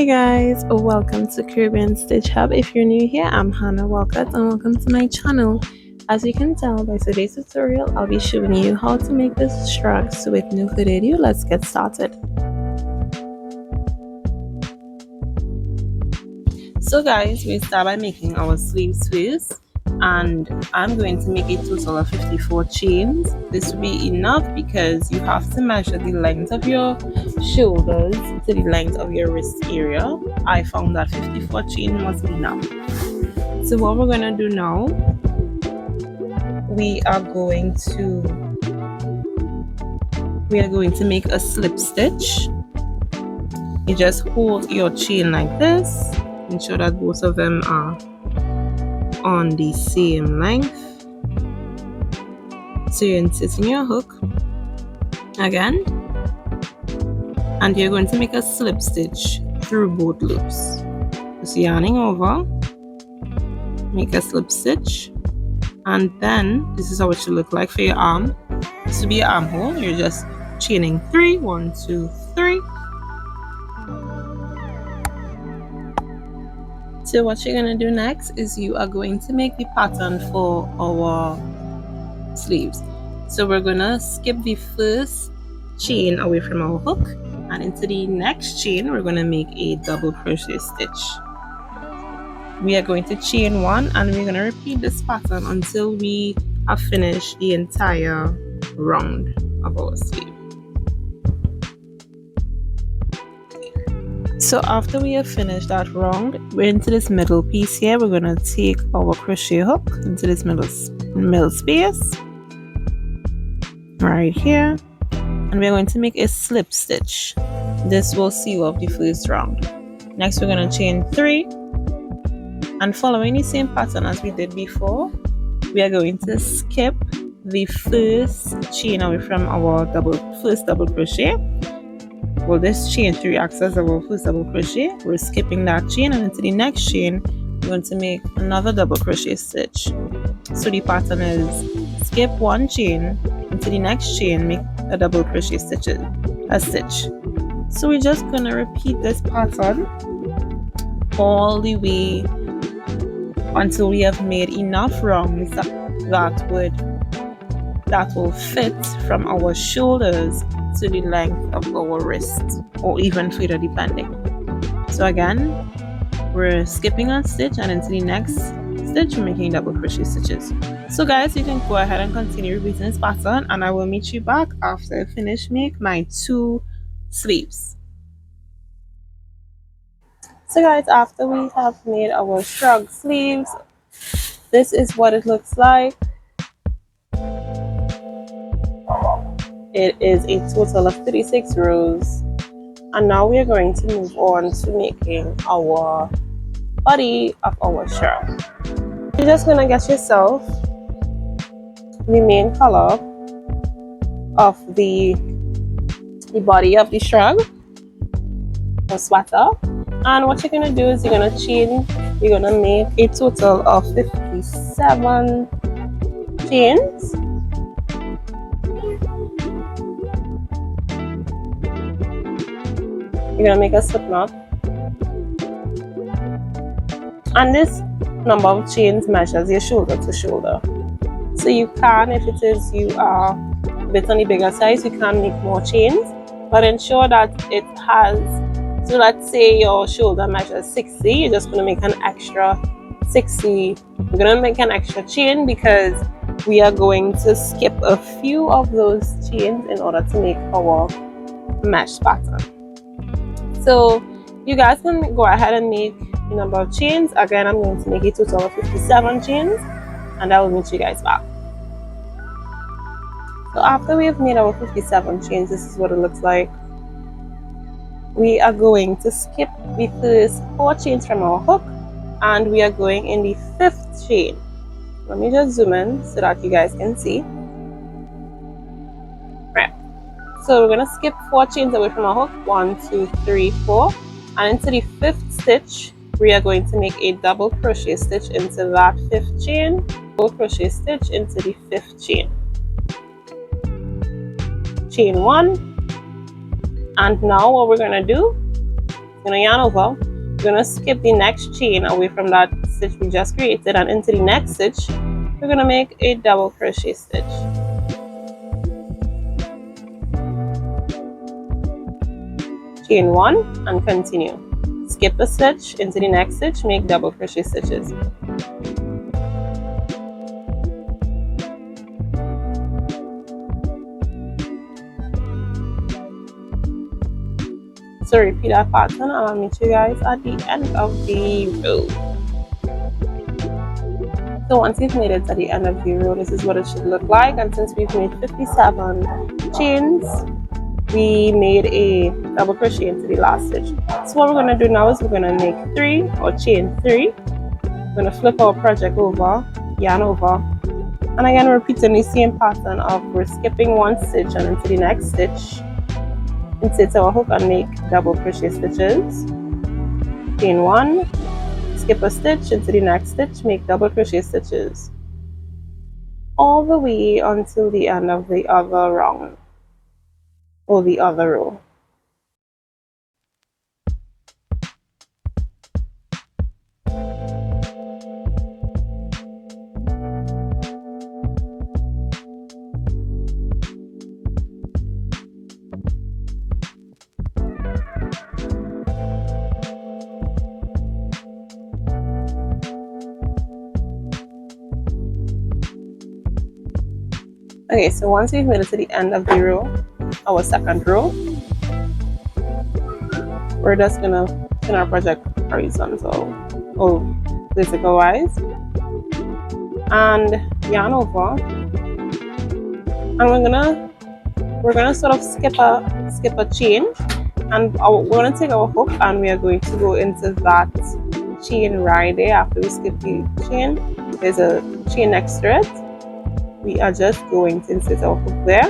Hi guys, welcome to Caribbean Stitch Hub. If you're new here, I'm Hannah Walcott and welcome to my channel. As you can tell by today's tutorial, I'll be showing you how to make this shrug. So with no further ado, let's get started. So guys, we start by making our sleeves first, and I'm going to make a total of 54 chains. This will be enough because you have to measure the length of your shoulders to the length of your wrist area. I found that 54 chain must be enough. So what we're going to do now, we are going to make a slip stitch. You just hold your chain like this. Ensure that both of them are on the same length. So you insert in your hook again, and you're going to make a slip stitch through both loops. Just yarning over, make a slip stitch, and then this is how it should look like for your arm. This will be your armhole. You're just chaining 3, 1, 2, 3. So what you're going to do next is you are going to make the pattern for our sleeves. So we're going to skip the first chain away from our hook, and into the next chain we're going to make a double crochet stitch. We are going to chain 1, and we're going to repeat this pattern until we have finished the entire round of our sleeve. So after we have finished that round, we're into this middle piece here. We're going to take our crochet hook into this middle space right here, and we're going to make a slip stitch. This will seal off the first round. Next we're going to chain 3, and following the same pattern as we did before, we are going to skip the first chain away from our first double crochet. Well, this chain 3 acts as our first double crochet. We're skipping that chain, and into the next chain we're going to make another double crochet stitch. So the pattern is skip 1 chain, into the next chain make a double crochet stitch. So we're just going to repeat this pattern all the way until we have made enough rounds that will fit from our shoulders to the length of our wrist, or even further depending. So again, we're skipping a stitch, and into the next stitch we're making double crochet stitches. So guys, you can go ahead and continue repeating this pattern, and I will meet you back after I finish make my 2 sleeves. So guys, after we have made our shrug sleeves, this is what it looks like. It is a total of 36 rows, and now we are going to move on to making our body of our shrug. You're just going to get yourself the main color of the body of the shrug or sweater, and what you're going to do is you're going to make a total of 57 chains. You're going to make a slip knot, and this number of chains measures your shoulder to shoulder. So you can, if it is you are a bit on the bigger size, you can make more chains, but ensure that it has, so let's say your shoulder measures 60, you're just going to make an extra 60. We're going to make an extra chain because we are going to skip a few of those chains in order to make our mesh pattern. So you guys can go ahead and make the number of chains. Again, I'm going to make a total of 57 chains, and I will meet you guys back. So after we have made our 57 chains, this is what it looks like. We are going to skip the first 4 chains from our hook, and we are going in the 5th chain. Let me just zoom in so that you guys can see. Right. So we're going to skip 4 chains away from our hook, 1, 2, 3, 4, and into the 5th stitch we are going to make a double crochet stitch into that 5th chain, double crochet stitch into the 5th chain, chain 1, and now what we're going to do We're gonna yarn over. We're gonna skip the next chain away from that stitch we just created, and into the next stitch we're gonna make a double crochet stitch. Chain 1 and continue. Skip a stitch, into the next stitch, make double crochet stitches. So repeat that pattern, and I'll meet you guys at the end of the row. So once you've made it to the end of the row, this is what it should look like. And since we've made 57 chains, we made a double crochet into the last stitch. So what we're going to do now is we're going to make 3 or chain 3. We're going to flip our project over, yarn over, and again repeating the same pattern of we're skipping one stitch and into the next stitch, insert our hook and make double crochet stitches. Chain 1, skip a stitch, into the next stitch, make double crochet stitches all the way until the end of the other round or the other row. Okay, so once we've made it to the end of the row, our second row, we're just gonna pin our project horizontal or vertical wise and yarn over, and we're gonna sort of skip a chain, and we're gonna take our hook and we are going to go into that chain right there. After we skip the chain, there's a chain next to it. We are just going to insert our hook there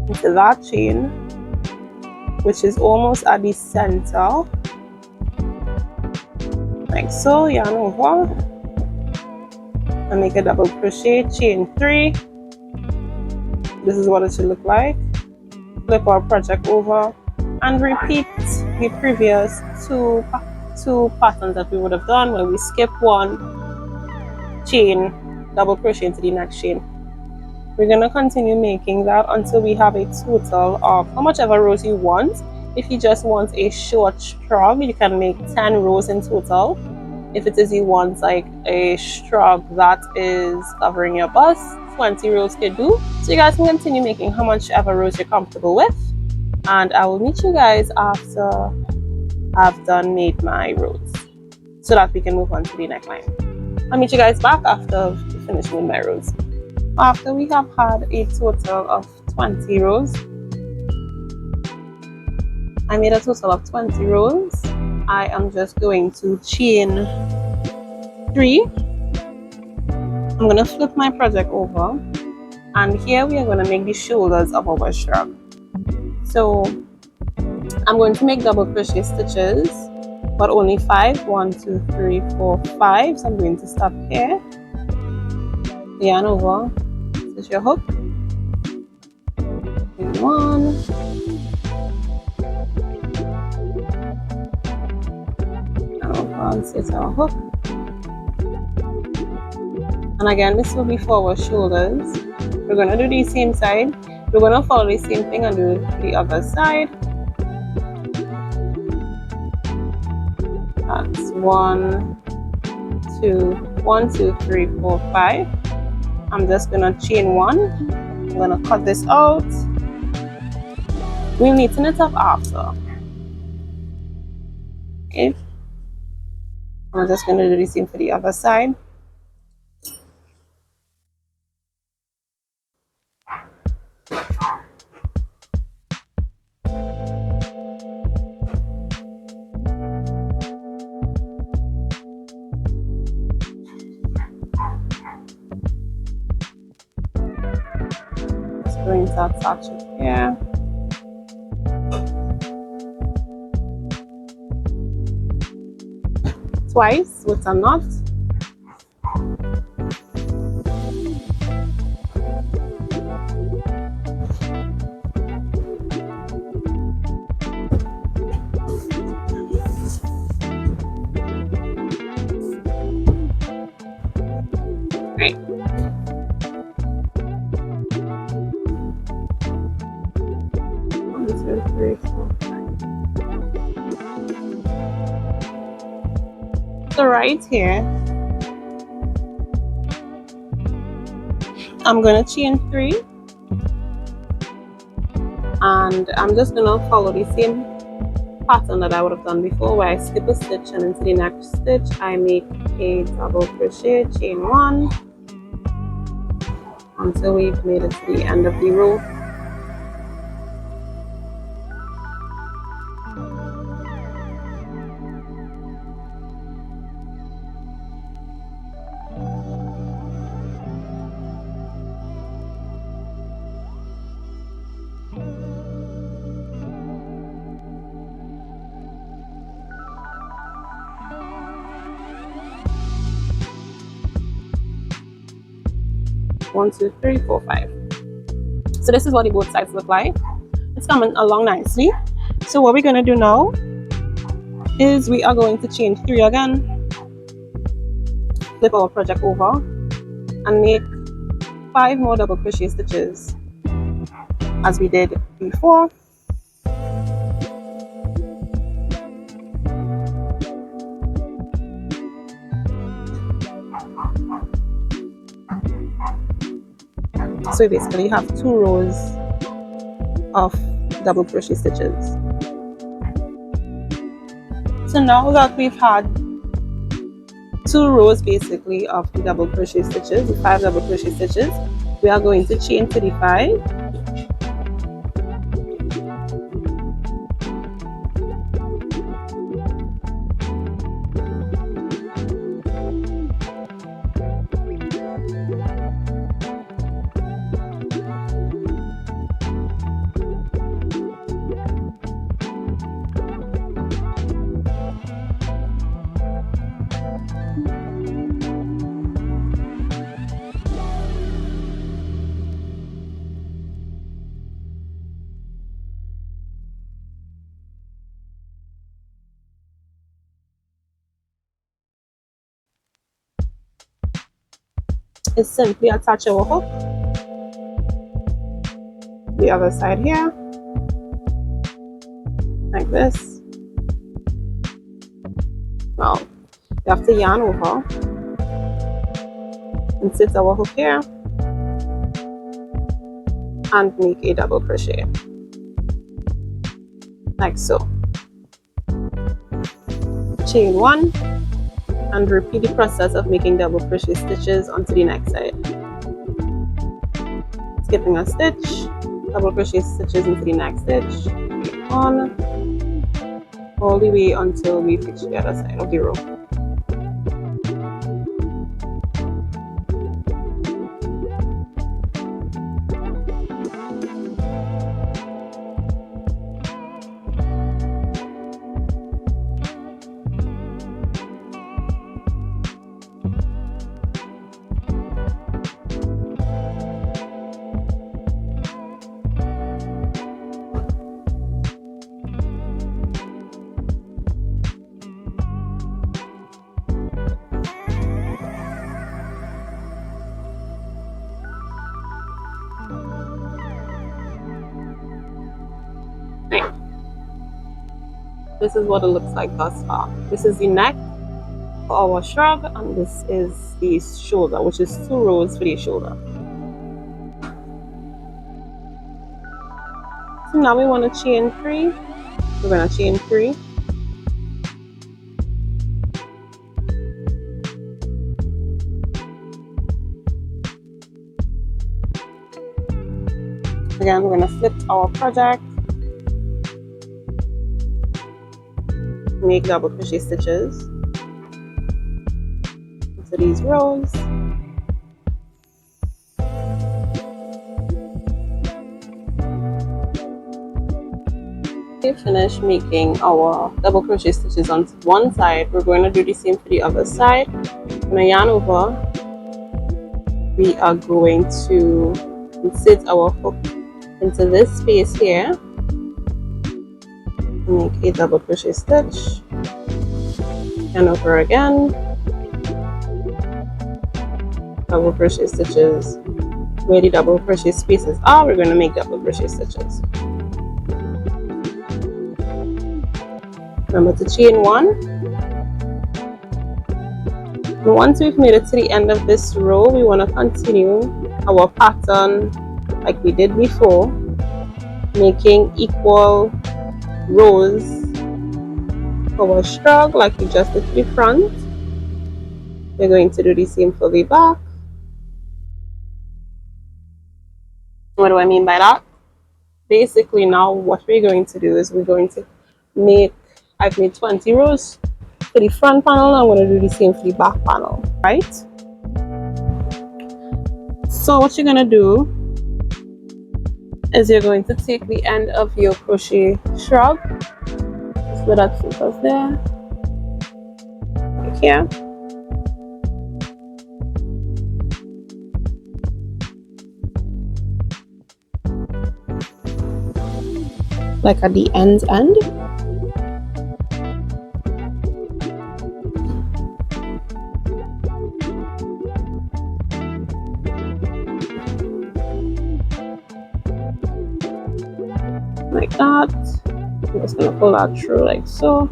into that chain, which is almost at the center, like so. Yarn over and make a double crochet, chain 3. This is what it should look like. Flip our project over and repeat the previous two patterns that we would have done, where we skip one chain, double crochet into the next chain. We're going to continue making that until we have a total of how much ever rows you want. If you just want a short shrug, you can make 10 rows in total. If it is you want like a shrug that is covering your bust, 20 rows could do. So you guys can continue making how much ever rows you're comfortable with, and I will meet you guys after I've done made my rows so that we can move on to the neckline. I'll meet you guys back after we finish with my rows. After we have had a total of 20 rows, I made a total of 20 rows. I am just going to chain 3. I'm going to flip my project over, and here we are going to make the shoulders of our shrug. So I'm going to make double crochet stitches, but only 5. 1, 2, 3, 4, 5. So I'm going to stop here, yarn over, stitch your hook, 1, yarn over, stitch our hook, and again this will be for our shoulders. We're going to do the same side. We're going to follow the same thing and do the other side. That's 1, 2, 3, 4, 5. I'm just gonna chain 1. I'm gonna cut this out. We'll neaten it up after. Okay. I'm just gonna do the same for the other side. Going to attach it here. Twice with a knot. 2, 3, 4, 5. So right here, I'm going to chain 3, and I'm just going to follow the same pattern that I would have done before, where I skip a stitch and into the next stitch I make a double crochet, chain 1 until we've made it to the end of the row. One, 2, 3, 4, 5. So this is what the both sides look like. It's coming along nicely. So what we're going to do now is we are going to chain 3 again, flip our project over, and make 5 more double crochet stitches as we did before. So we basically have 2 rows of double crochet stitches. So now that we've had 2 rows basically of the double crochet stitches, the 5 double crochet stitches, we are going to chain 35. Is simply attach our hook, the other side here, like this. Now we have to yarn over, insert our hook here, and make a double crochet, like so. Chain 1, and repeat the process of making double crochet stitches onto the next side. Skipping a stitch, double crochet stitches into the next stitch, on all the way until we reach the other side of the row. This is what it looks like thus far. This is the neck for our shrug, and this is the shoulder, which is 2 rows for the shoulder. So now we want to chain 3. We're going to chain 3. Again, we're going to flip our project, make double crochet stitches into these rows. We finish making our double crochet stitches on one side. We're going to do the same for the other side. I'm going to yarn over. We are going to insert our hook into this space here, make a double crochet stitch, yarn over again, double crochet stitches. Where the double crochet spaces are, we're going to make double crochet stitches. Remember to chain 1. And once we've made it to the end of this row, we want to continue our pattern like we did before, making equal rows for our shrug like we just did for the front. We're going to do the same for the back. What do I mean by that? Basically now what we're going to do is we're going to make, I've made 20 rows for the front panel. I'm going to do the same for the back panel, right? So what you're going to do is you're going to take the end of your crochet shrug, just let that focus there, right here, like at the end, like that. I'm just gonna pull that through like so.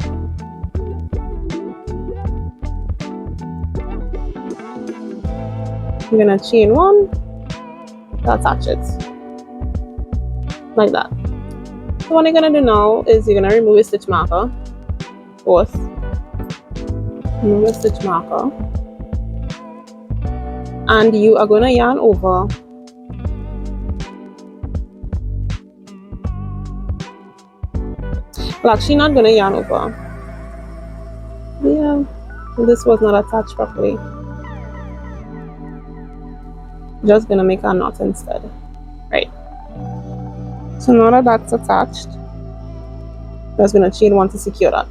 I'm gonna chain 1 to attach it like that. So what you're gonna do now is you're gonna remove a stitch marker. Fourth, remove a stitch marker, and you are gonna yarn over well, actually not gonna yarn over. Yeah, this was not attached properly. Just gonna make a knot instead, right? So now that that's attached, just gonna chain 1 to secure that.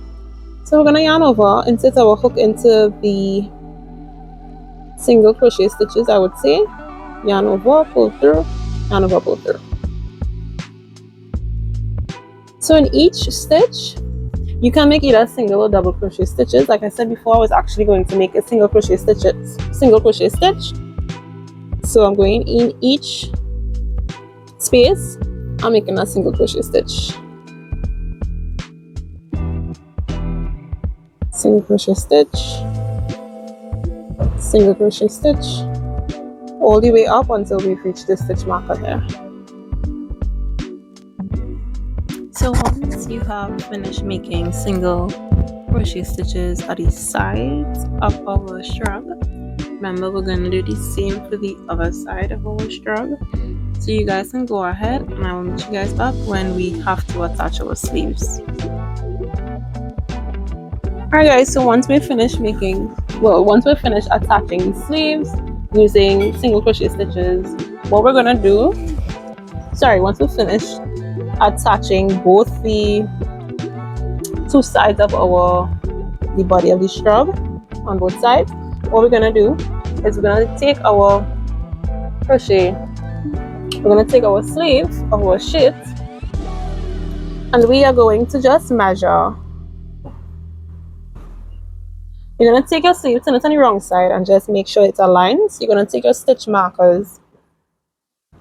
So we're gonna yarn over, insert our hook into the single crochet stitches, I would say. Yarn over, pull through, yarn over, pull through. So in each stitch, you can make either single or double crochet stitches. Like I said before, I was actually going to make a single crochet stitch. So I'm going in each space, I'm making a single crochet stitch. Single crochet stitch, single crochet stitch, all the way up until we've reached the stitch marker here. So once you have finished making single crochet stitches at the sides of our shrug, remember we're going to do the same for the other side of our shrug. So you guys can go ahead and I will meet you guys back when we have to attach our sleeves. Alright guys, so once we finish attaching the sleeves using single crochet stitches, what we're going to do, once we finish attaching both the two sides of the body of the shrug on both sides, what we're going to do is we're going to take our sleeve of our sheet and we are going to just measure. You're going to take your sleeve, turn it on the wrong side and just make sure it aligns. So you're going to take your stitch markers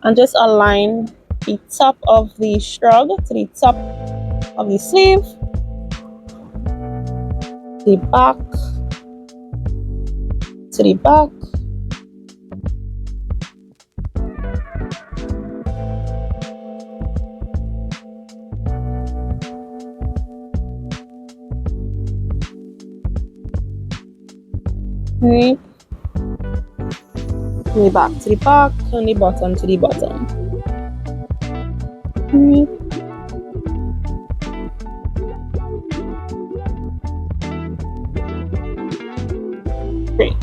and just align the top of the shrug to the top of the sleeve, the back to the back, right, the back to the back, and the bottom to the bottom. Right. Great.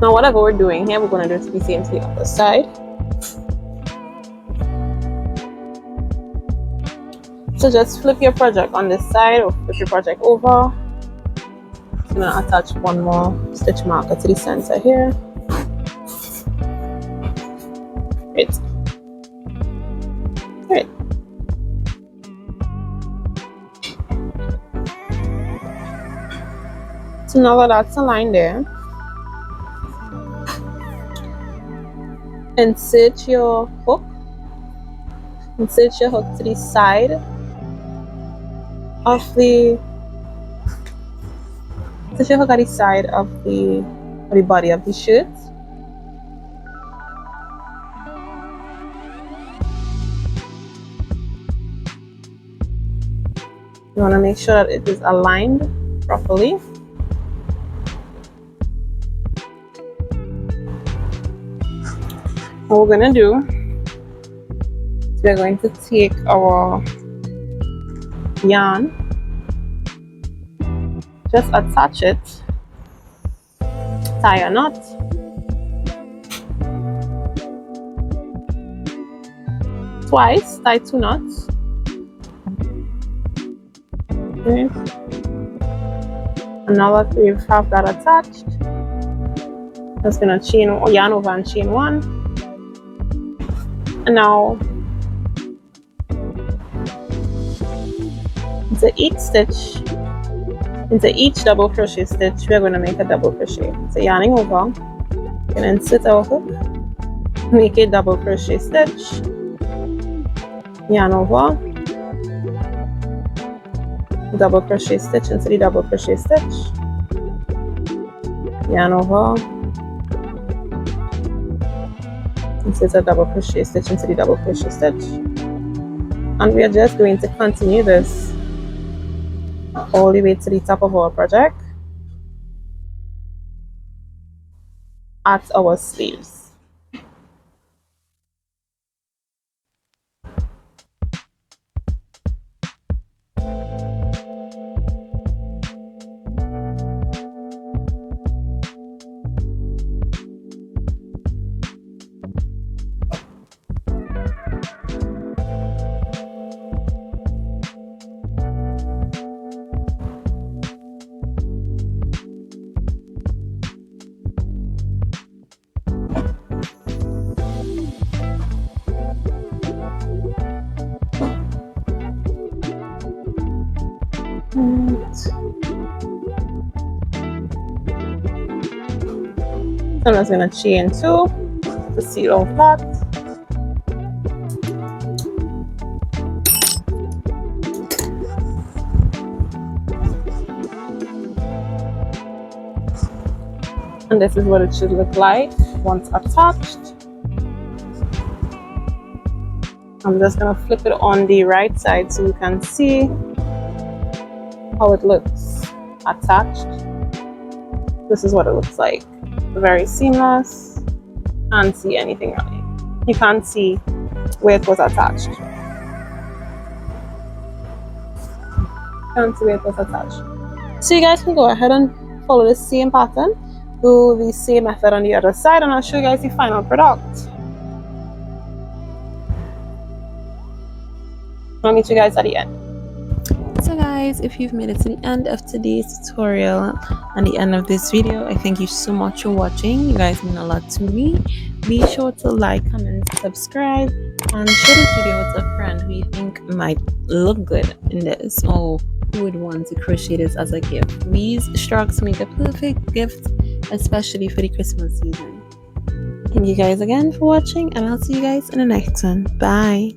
Now whatever we're doing here, we're going to do the same to the other side. So just flip your project on this side or flip your project over. I'm going to attach one more stitch marker to the center here. Great. Great. So now that that's aligned there, insert your hook. Insert your hook to the side of the insert your hook at the side of the body of the shirt. You want to make sure that it is aligned properly. What we're going to do is we're going to take our yarn, just attach it, tie a knot, twice, tie 2 knots. Okay. And now that we have that attached, just gonna chain yarn over and chain 1. And now into each double crochet stitch, we're going to make a double crochet. So yarning over, we're going to insert our hook, make a double crochet stitch, yarn over, double crochet stitch into the double crochet stitch, yarn over, insert a double crochet stitch into the double crochet stitch, and we are just going to continue this all the way to the top of our project at our sleeves. So I'm just going to chain 2 to seal off that. And this is what it should look like once attached. I'm just going to flip it on the right side so you can see how it looks attached. This is what it looks like. Very seamless. Can't see anything really. You can't see where it was attached. Can't see where it was attached. So you guys can go ahead and follow the same pattern. Do the same method on the other side, and I'll show you guys the final product. I'll meet you guys at the end. So guys, if you've made it to the end of today's tutorial and the end of this video, I thank you so much for watching. You guys mean a lot to me. Be sure to like, comment, subscribe, and share this video with a friend who you think might look good in this, or who would want to crochet this as a gift. These shrugs make a perfect gift, especially for the Christmas season. Thank you guys again for watching, and I'll see you guys in the next one. Bye.